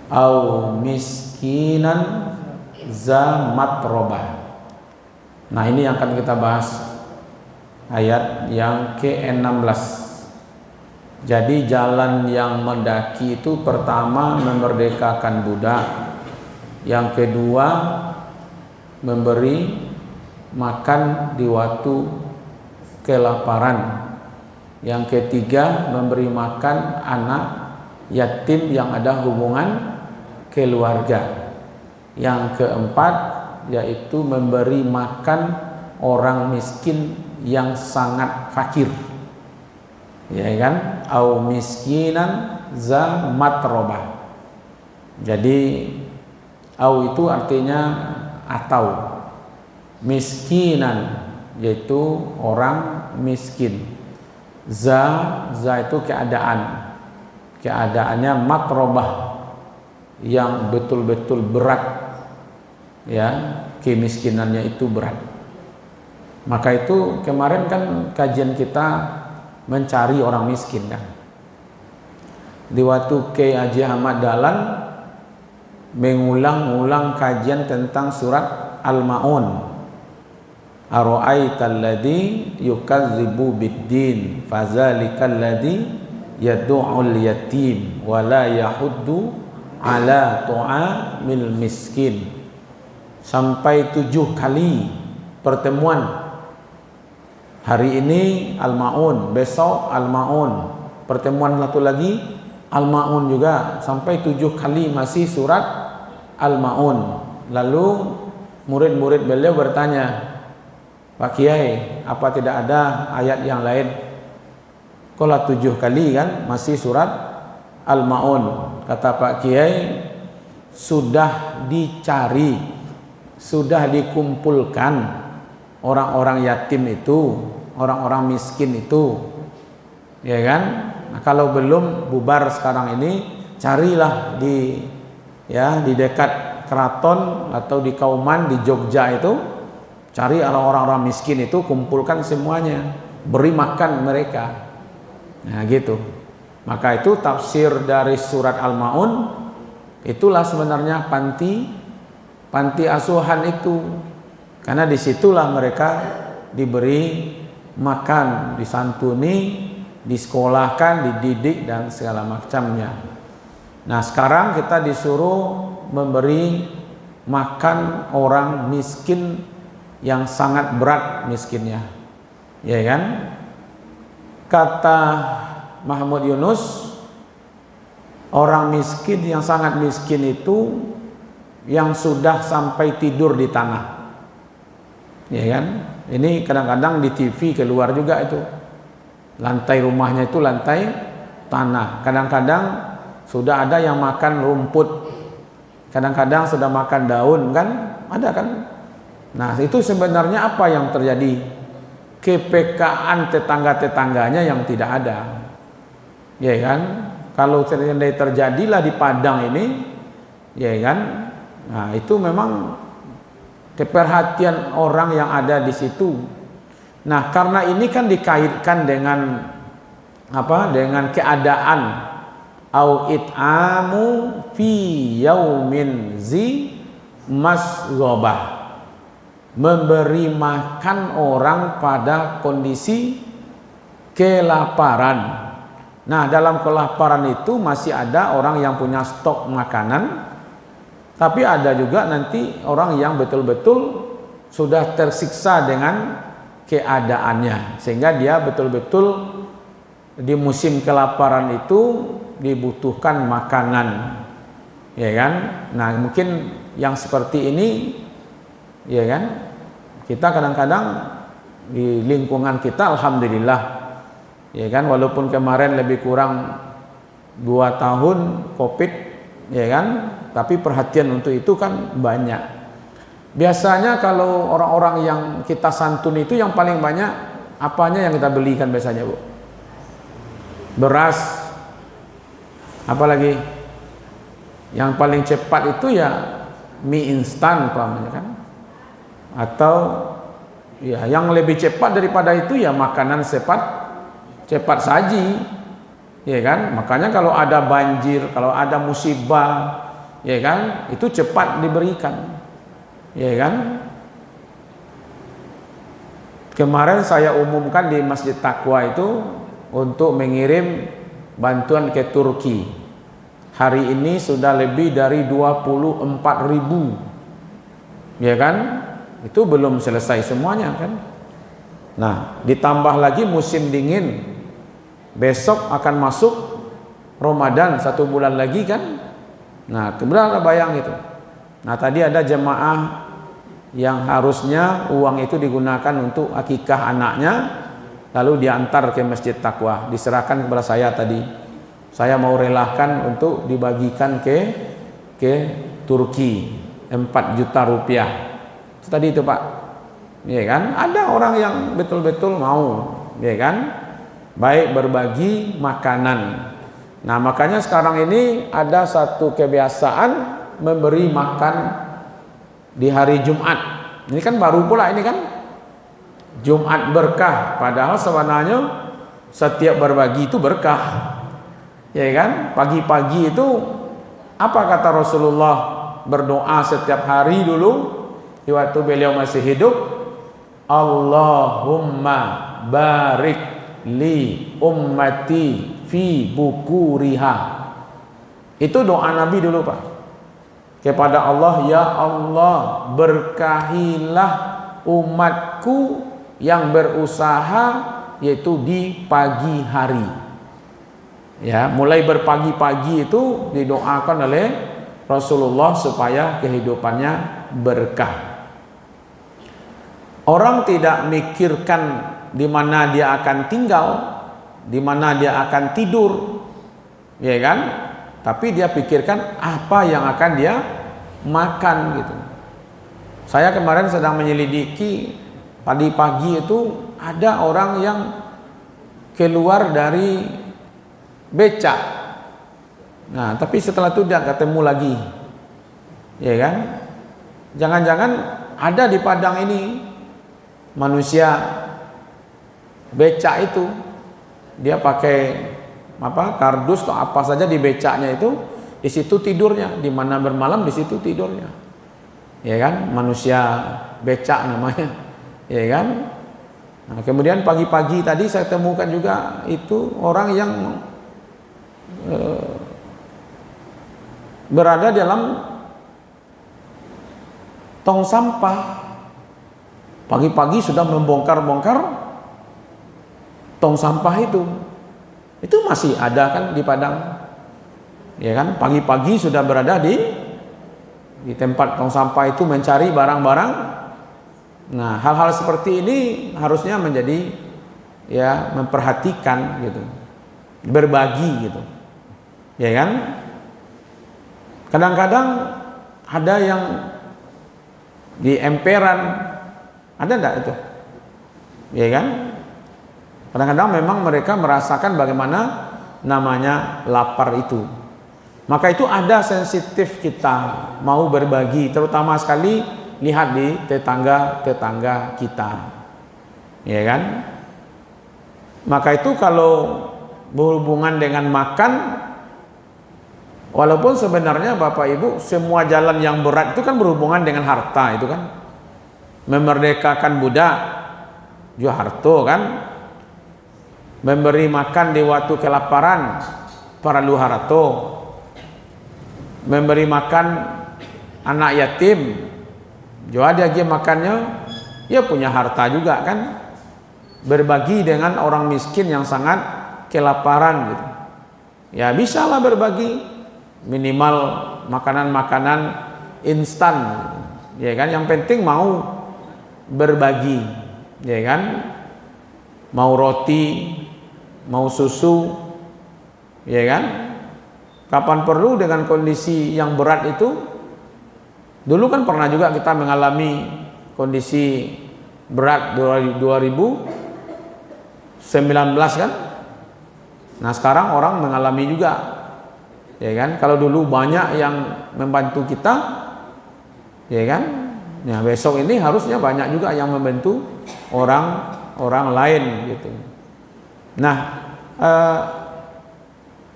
au miskinan za matrobah. Nah, ini yang akan kita bahas ayat yang ke-16. Jadi jalan yang mendaki itu pertama memerdekakan budak, yang kedua memberi makan di waktu kelaparan, yang ketiga memberi makan anak yatim yang ada hubungan keluarga, yang keempat yaitu memberi makan orang miskin yang sangat fakir, ya kan, au miskinan za matrobah. Jadi au itu artinya atau, miskinan yaitu orang miskin, za itu keadaannya matrobah yang betul-betul berat, ya, kemiskinannya itu berat. Maka itu kemarin kan kajian kita mencari orang miskin kan. Di waktu Kiai Haji Ahmad Dahlan mengulang-ulang kajian tentang surat Al-Maun. Ara'aital ladzi yukazzibu biddin fazalikal ladzi yad'ul yatim wa la yahuddu ala tu'amil miskin. Sampai 7 kali pertemuan. Hari ini Al-Maun, besok Al-Maun, pertemuan satu lagi Al-Maun juga, sampai 7 kali masih surat Al-Maun. Lalu murid-murid beliau bertanya, Pak Kiai, apa tidak ada ayat yang lain? Kalau 7 kali kan masih surat Al-Maun. Kata Pak Kiai, sudah dicari, sudah dikumpulkan orang-orang yatim itu, orang-orang miskin itu, ya kan? Nah, kalau belum bubar sekarang ini, carilah di dekat keraton atau di Kauman di Jogja itu, cari orang-orang miskin itu, kumpulkan semuanya, beri makan mereka. Nah gitu. Maka itu tafsir dari surat Al-Maun, itulah sebenarnya panti asuhan itu, karena disitulah mereka diberi makan, disantuni, disekolahkan, dididik dan segala macamnya. Nah sekarang kita disuruh memberi makan orang miskin yang sangat berat miskinnya, ya kan? Kata Mahmud Yunus, orang miskin yang sangat miskin itu yang sudah sampai tidur di tanah, ya kan? Ini kadang-kadang di TV keluar juga itu, lantai rumahnya itu lantai tanah. Kadang-kadang sudah ada yang makan rumput, kadang-kadang sudah makan daun kan, ada kan? Nah itu sebenarnya apa yang terjadi? Kepekaan tetangga-tetangganya yang tidak ada, ya kan? Kalau terjadilah di Padang ini, ya kan? Nah itu memang keperhatian orang yang ada di situ. Nah karena ini kan dikaitkan dengan apa? Dengan keadaan au it'amu fi yaumin zi masghobah, memberi makan orang pada kondisi kelaparan. Nah dalam kelaparan itu masih ada orang yang punya stok makanan, tapi ada juga nanti orang yang betul-betul sudah tersiksa dengan keadaannya, sehingga dia betul-betul di musim kelaparan itu dibutuhkan makanan, ya kan? Nah mungkin yang seperti ini, ya kan, kita kadang-kadang di lingkungan kita alhamdulillah, ya kan, walaupun kemarin lebih kurang 2 tahun Covid, ya kan, tapi perhatian untuk itu kan banyak. Biasanya kalau orang-orang yang kita santun itu yang paling banyak apanya yang kita belikan biasanya, Bu? Beras, apalagi yang paling cepat itu ya mie instan namanya kan, atau ya yang lebih cepat daripada itu ya makanan cepat saji, ya kan? Makanya kalau ada banjir, kalau ada musibah, ya kan, itu cepat diberikan, ya kan. Kemarin saya umumkan di Masjid Taqwa itu untuk mengirim bantuan ke Turki. Hari ini sudah lebih dari 24.000, ya kan. Itu belum selesai semuanya kan. Nah, ditambah lagi musim dingin, besok akan masuk Ramadan 1 bulan lagi kan. Nah, kemudian bayang itu. Nah, tadi ada jemaah yang harusnya uang itu digunakan untuk akikah anaknya, lalu diantar ke Masjid Taqwa, diserahkan kepada saya tadi. Saya mau relakan untuk dibagikan ke Turki 4 juta rupiah. Tadi itu Pak, ya kan? Ada orang yang betul-betul mau, ya kan? Baik berbagi makanan. Nah, makanya sekarang ini ada satu kebiasaan memberi makan di hari Jumat. Ini kan baru pula ini kan Jumat berkah, padahal sebenarnya setiap berbagi itu berkah, ya kan? Pagi-pagi itu apa kata Rasulullah berdoa setiap hari dulu di waktu beliau masih hidup? Allahumma barik li ummati fi bukuriha. Itu doa Nabi dulu Pak, kepada Allah, ya Allah berkahilah umatku yang berusaha yaitu di pagi hari. Ya, mulai berpagi-pagi itu didoakan oleh Rasulullah supaya kehidupannya berkah. Orang tidak mikirkan di mana dia akan tinggal, di mana dia akan tidur, ya kan? Tapi dia pikirkan apa yang akan dia makan gitu. Saya kemarin sedang menyelidiki, pagi-pagi itu ada orang yang keluar dari becak. Nah, tapi setelah itu dia ketemu lagi, ya kan? Jangan-jangan ada di Padang ini manusia becak itu, dia pakai apa, kardus atau apa saja di becaknya itu, di situ tidurnya, di mana bermalam di situ tidurnya, ya kan? Manusia becak namanya, ya kan? Nah, kemudian pagi-pagi tadi saya temukan juga itu orang yang berada dalam tong sampah. Pagi-pagi sudah membongkar-bongkar tong sampah itu masih ada kan di Padang, ya kan? Pagi-pagi sudah berada di tempat tong sampah itu mencari barang-barang. Nah, hal-hal seperti ini harusnya menjadi ya memperhatikan gitu, berbagi gitu, ya kan? Kadang-kadang ada yang di emperan, ada enggak itu, ya kan? Kadang-kadang memang mereka merasakan bagaimana namanya lapar itu. Maka itu ada sensitif kita mau berbagi, terutama sekali lihat di tetangga-tetangga kita, ya kan? Maka itu kalau berhubungan dengan makan, walaupun sebenarnya Bapak Ibu semua jalan yang berat itu kan berhubungan dengan harta itu kan. Memerdekakan budak juga harta kan. Memberi makan di waktu kelaparan perlu harta. Memberi makan anak yatim juga dia makannya ya punya harta juga kan. Berbagi dengan orang miskin yang sangat kelaparan gitu, ya bisalah berbagi minimal makanan-makanan instan gitu, ya kan? Yang penting mau berbagi, ya kan? Mau roti, mau susu, ya kan? Kapan perlu dengan kondisi yang berat itu. Dulu kan pernah juga kita mengalami kondisi berat 2019 kan. Nah, sekarang orang mengalami juga, ya kan? Kalau dulu banyak yang membantu kita, ya kan? Nah, besok ini harusnya banyak juga yang membantu orang lain gitu. Nah,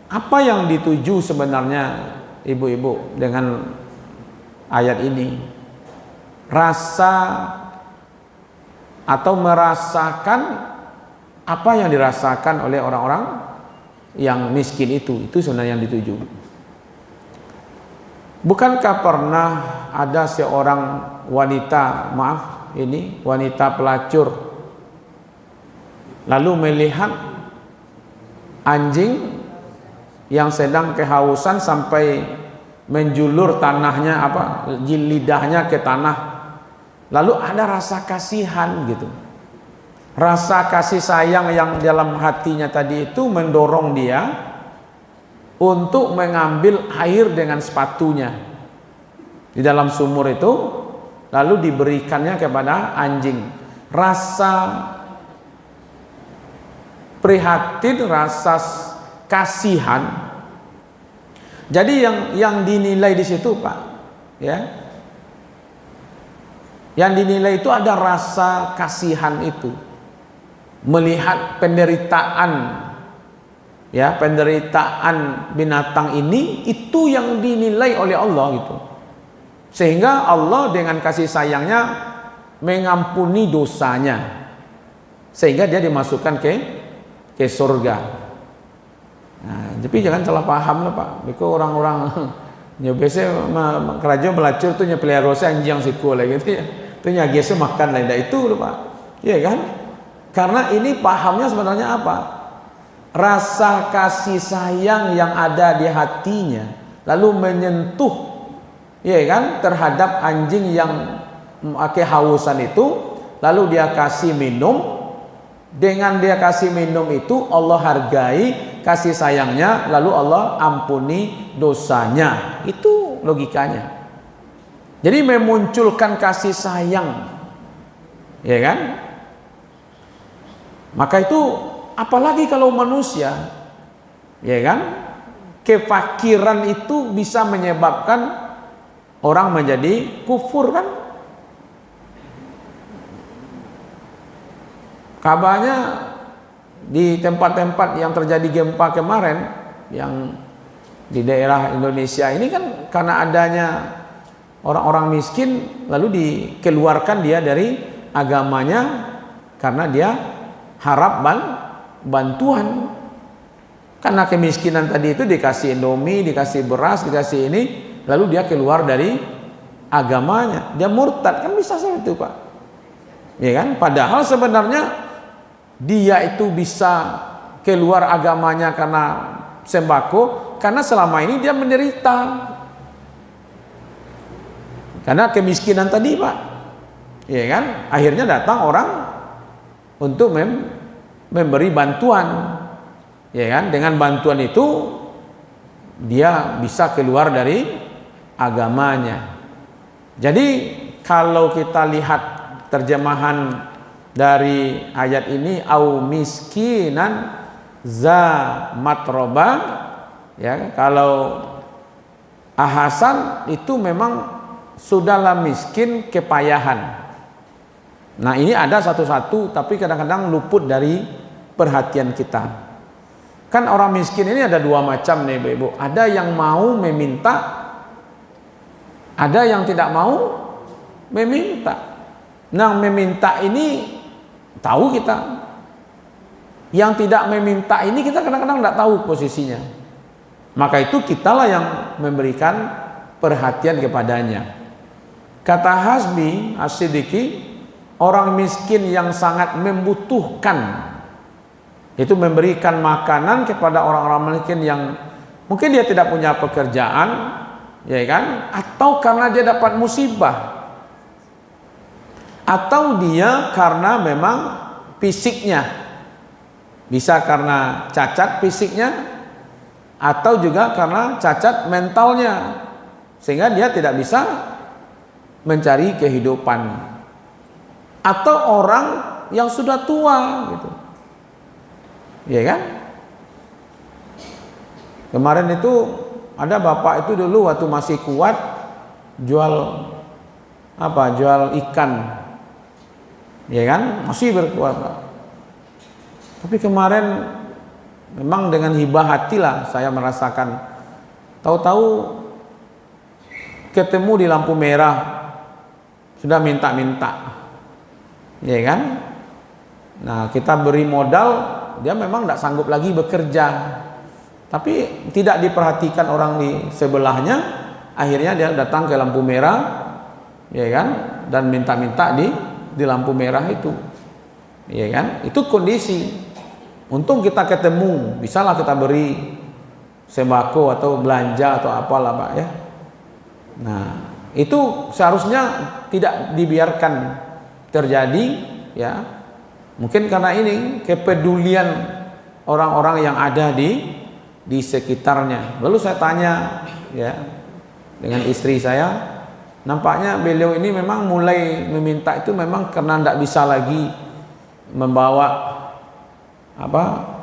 apa yang dituju sebenarnya ibu-ibu dengan ayat ini. Rasa atau merasakan apa yang dirasakan oleh orang-orang yang miskin itu sebenarnya yang dituju. Bukankah pernah ada seorang wanita, wanita pelacur, lalu melihat anjing yang sedang kehausan sampai menjulur tanahnya lidahnya ke tanah, lalu ada rasa kasihan gitu, rasa kasih sayang yang dalam hatinya tadi itu mendorong dia untuk mengambil air dengan sepatunya di dalam sumur itu, lalu diberikannya kepada anjing. Rasa prihatin, rasa kasihan. Jadi yang dinilai di situ, Pak, ya, yang dinilai itu ada rasa kasihan itu, melihat penderitaan, ya, penderitaan binatang ini, itu yang dinilai oleh Allah gitu. Sehingga Allah dengan kasih sayangnya mengampuni dosanya, sehingga dia dimasukkan ke surga. Nah, tapi jangan salah paham lah, Pak. Biko orang-orang biasa kerajaan pelacur tuh nyepelihara anjing siku lah gitu ya. Itu nyagese makan lah, itu loh, Pak. Iya kan? Karena ini pahamnya sebenarnya apa? Rasa kasih sayang yang ada di hatinya lalu menyentuh, ya kan, terhadap anjing yang kehausan itu, lalu dia kasih minum. Dengan dia kasih minum itu Allah hargai kasih sayangnya, lalu Allah ampuni dosanya. Itu logikanya. Jadi memunculkan kasih sayang, ya kan? Maka itu apalagi kalau manusia, ya kan, kefakiran itu bisa menyebabkan orang menjadi kufur, kan? Kabarnya di tempat-tempat yang terjadi gempa kemarin, yang di daerah Indonesia ini kan karena adanya orang-orang miskin, lalu dikeluarkan dia dari agamanya karena dia harap bantuan. Karena kemiskinan tadi itu dikasih Indomie, dikasih beras, dikasih ini, lalu dia keluar dari agamanya, dia murtad, kan bisa seperti itu, Pak, ya kan? Padahal sebenarnya dia itu bisa keluar agamanya karena sembako, karena selama ini dia menderita karena kemiskinan tadi, Pak, ya kan? Akhirnya datang orang untuk memberi bantuan, ya kan? Dengan bantuan itu dia bisa keluar dari agamanya. Jadi kalau kita lihat terjemahan dari ayat ini, au miskinan za matroba, ya, kalau ahasan itu memang sudahlah miskin kepayahan. Nah, ini ada satu-satu, tapi kadang-kadang luput dari perhatian kita. Kan orang miskin ini ada dua macam nih, Ibu. Ada yang mau meminta, ada yang tidak mau meminta. Nah, meminta ini tahu kita, yang tidak meminta ini kita kadang-kadang tidak tahu posisinya. Maka itu kitalah yang memberikan perhatian kepadanya. Kata Hasbi As-Siddiqi, orang miskin yang sangat membutuhkan itu memberikan makanan kepada orang-orang miskin yang mungkin dia tidak punya pekerjaan, ya kan, atau karena dia dapat musibah, atau dia karena memang fisiknya, bisa karena cacat fisiknya, atau juga karena cacat mentalnya, sehingga dia tidak bisa mencari kehidupan, atau orang yang sudah tua gitu, ya kan? Kemarin itu ada bapak itu dulu waktu masih kuat jual ikan, ya kan, masih berkuat, Pak. Tapi kemarin memang dengan hibah hati lah saya merasakan, tahu-tahu ketemu di lampu merah sudah minta-minta, ya kan? Nah, kita beri modal, dia memang tidak sanggup lagi bekerja, tapi tidak diperhatikan orang di sebelahnya, akhirnya dia datang ke lampu merah, ya kan? Dan minta-minta di lampu merah itu, ya kan? Itu kondisi. Untung kita ketemu, bisalah kita beri sembako atau belanja atau apalah Pak ya. Nah, itu seharusnya tidak dibiarkan terjadi ya. Mungkin karena ini kepedulian orang-orang yang ada di sekitarnya. Lalu saya tanya ya dengan istri saya, nampaknya beliau ini memang mulai meminta itu memang karena tidak bisa lagi membawa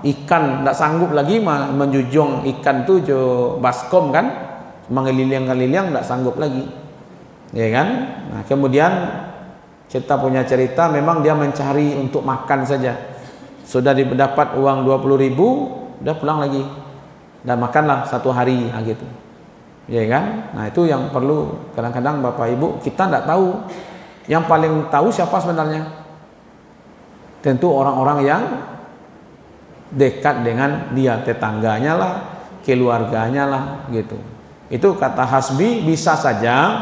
ikan, tidak sanggup lagi menjujung ikan tuh jo baskom kan, mengeliling-eliling tidak sanggup lagi, ya kan? Nah, kemudian kita punya cerita memang dia mencari untuk makan saja, sudah dapat uang 20.000, udah pulang lagi, dan makanlah satu hari gitu, ya kan? Nah, itu yang perlu kadang-kadang Bapak Ibu kita tidak tahu, yang paling tahu siapa sebenarnya? Tentu orang-orang yang dekat dengan dia, tetangganya lah, keluarganya lah gitu. Itu kata Hasbi, bisa saja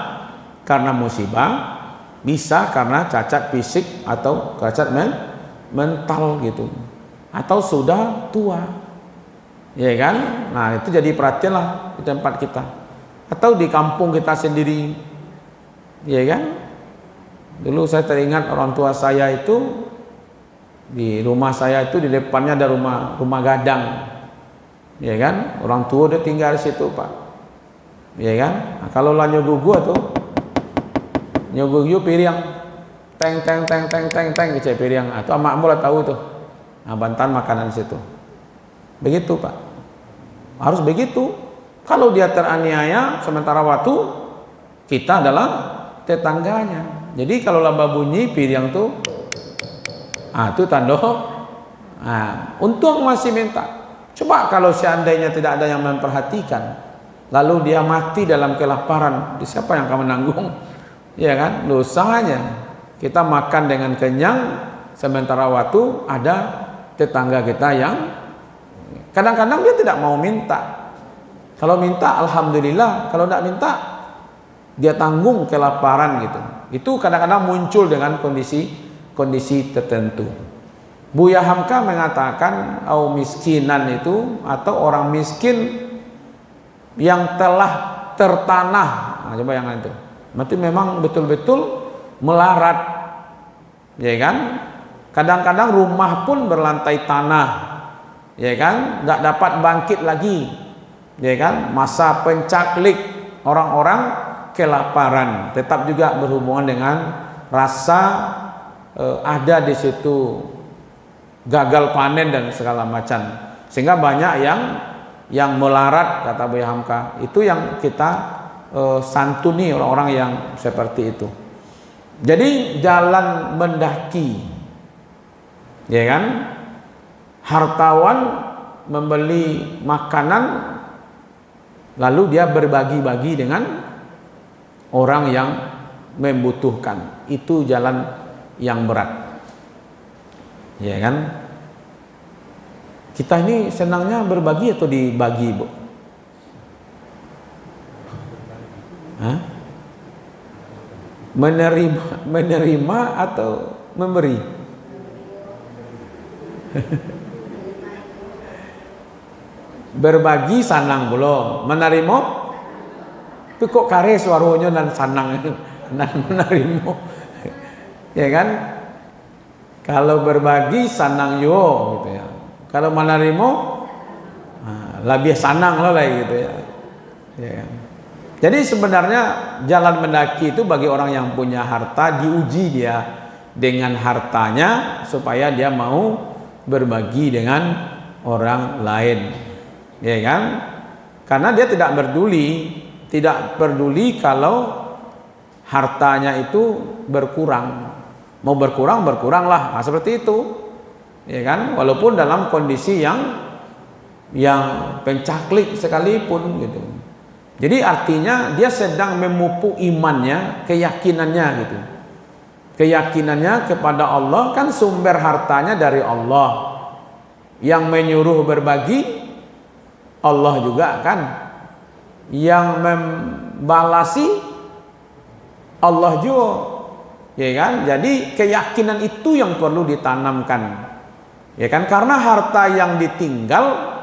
karena musibah, bisa karena cacat fisik atau cacat mental gitu, atau sudah tua, ya kan? Nah, itu jadi perhatian lah di tempat kita atau di kampung kita sendiri, ya kan? Dulu saya teringat orang tua saya itu, di rumah saya itu di depannya ada rumah gadang, ya kan? Orang tua udah tinggal di situ Pak, ya kan? Nah, kalau lah nyogugu tuh nyogugu piring teng kecil piring atau amak mulai tahu tuh, nah, bantan makanan di situ, begitu Pak, harus begitu. Kalau dia teraniaya sementara waktu kita adalah tetangganya, jadi kalau laba bunyi piring tuh itu tanda, untung masih minta. Coba kalau seandainya tidak ada yang memperhatikan, lalu dia mati dalam kelaparan, siapa yang akan menanggung? Ya kan, dosanya. Kita makan dengan kenyang, sementara waktu ada tetangga kita yang kadang-kadang dia tidak mau minta. Kalau minta alhamdulillah, kalau tidak minta dia tanggung kelaparan gitu. Itu kadang-kadang muncul dengan kondisi tertentu. Buya Hamka mengatakan miskinan itu atau orang miskin yang telah tertanah. Nah, coba yang itu. Berarti memang betul-betul melarat, ya kan? Kadang-kadang rumah pun berlantai tanah, ya kan? Nggak dapat bangkit lagi, ya kan? Masa pencaklik, orang-orang kelaparan, tetap juga berhubungan dengan rasa ada di situ gagal panen dan segala macam, sehingga banyak yang melarat kata Buya Hamka. Itu yang kita santuni orang-orang yang seperti itu. Jadi jalan mendaki, ya kan? Hartawan membeli makanan lalu dia berbagi-bagi dengan orang yang membutuhkan. Itu jalan yang berat, ya kan? Kita ini senangnya berbagi atau dibagi, Bu? Hah? Menerima atau memberi? Berbagi sanang belum, menerima tapi kok kare suaranya dan sanang dan menerima, ya kan? Kalau berbagi sanang yo gitu ya, kalau menerima lebih sanang lah gitu ya, ya kan? Jadi sebenarnya jalan mendaki itu bagi orang yang punya harta, diuji dia dengan hartanya supaya dia mau berbagi dengan orang lain, ya kan? Karena dia tidak peduli kalau hartanya itu berkurang, mau berkuranglah, seperti itu, ya kan? Walaupun dalam kondisi yang pencaklik sekalipun gitu. Jadi artinya dia sedang memupuk imannya, keyakinannya gitu. Keyakinannya kepada Allah, kan sumber hartanya dari Allah. Yang menyuruh berbagi Allah juga kan. Yang membalasi Allah juga. Ya kan? Jadi keyakinan itu yang perlu ditanamkan. Ya kan? Karena harta yang ditinggal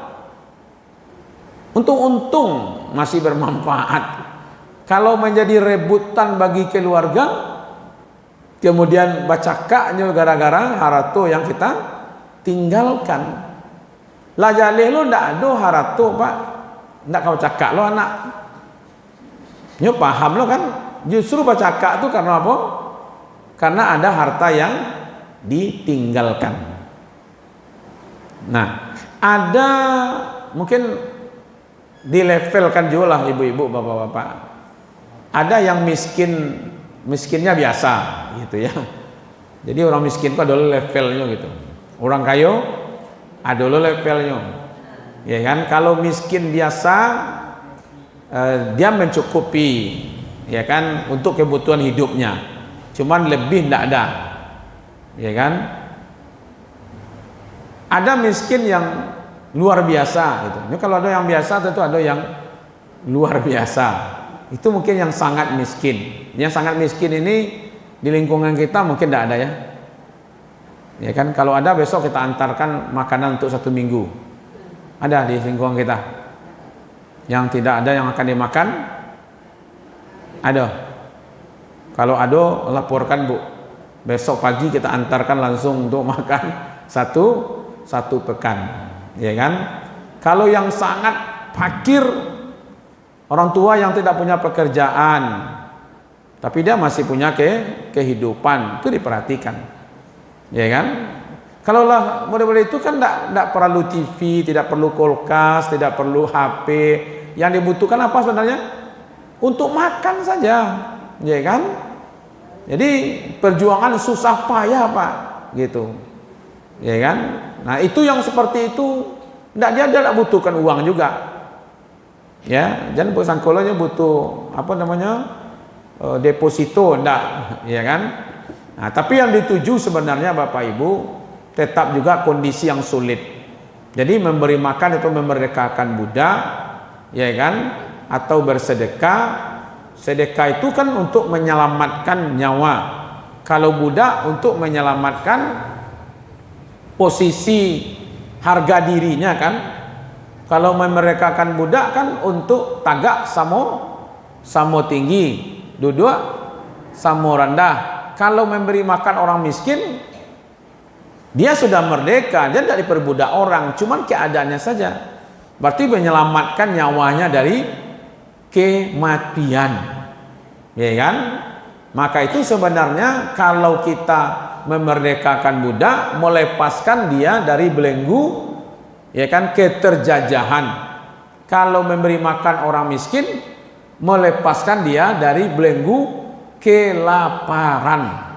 untung-untung masih bermanfaat. Kalau menjadi rebutan bagi keluarga, kemudian bacakaknya gara-gara harato yang kita tinggalkan. Lah jalih lo ndak ada harato pak, ndak kau cakak lo anak. Nyo paham lo kan? Justru bacakak itu karena apa? Karena ada harta yang ditinggalkan. Nah, ada mungkin dilevelkan juga lah ibu-ibu, bapak-bapak. Ada yang miskinnya biasa gitu ya. Jadi orang miskin itu adalah levelnya gitu. Orang kaya adalah levelnya. Ya kan? Kalau miskin biasa dia mencukupi ya kan untuk kebutuhan hidupnya. Cuman lebih tidak ada. Ya kan? Ada miskin yang luar biasa gitu. Ini kalau ada yang biasa tentu ada yang luar biasa. Itu mungkin yang sangat miskin. Yang sangat miskin ini di lingkungan kita mungkin tidak ada ya. Ya kan, kalau ada besok kita antarkan makanan untuk 1 minggu. Ada di lingkungan kita. Yang tidak ada yang akan dimakan? Ada. Kalau ada laporkan Bu. Besok pagi kita antarkan langsung untuk makan satu pekan. Ya kan? Kalau yang sangat fakir, orang tua yang tidak punya pekerjaan, tapi dia masih punya kehidupan, itu diperhatikan. Ya kan? Kalau lah model-model itu kan tidak perlu TV, tidak perlu kulkas, tidak perlu HP. Yang dibutuhkan apa sebenarnya? Untuk makan saja, ya kan? Jadi perjuangan susah payah Pak, gitu. Ya kan? Nah itu yang seperti itu dia tidak butuhkan uang juga. Ya, jangan sangkolanya butuh apa namanya deposito, enggak, ya kan? Nah, tapi yang dituju sebenarnya Bapak Ibu tetap juga kondisi yang sulit. Jadi memberi makan itu memerdekakan budak, ya kan? Atau bersedekah. Sedekah itu kan untuk menyelamatkan nyawa. Kalau budak untuk menyelamatkan posisi harga dirinya kan. Kalau memerdekakan budak kan untuk tagak samo tinggi, duduk samo rendah. Kalau memberi makan orang miskin, dia sudah merdeka, dia tidak diperbudak orang, cuman keadaannya saja. Berarti menyelamatkan nyawanya dari kematian, ya kan? Maka itu sebenarnya kalau kita memerdekakan budak, melepaskan dia dari belenggu, ya kan, keterjajahan. Kalau memberi makan orang miskin, melepaskan dia dari belenggu kelaparan.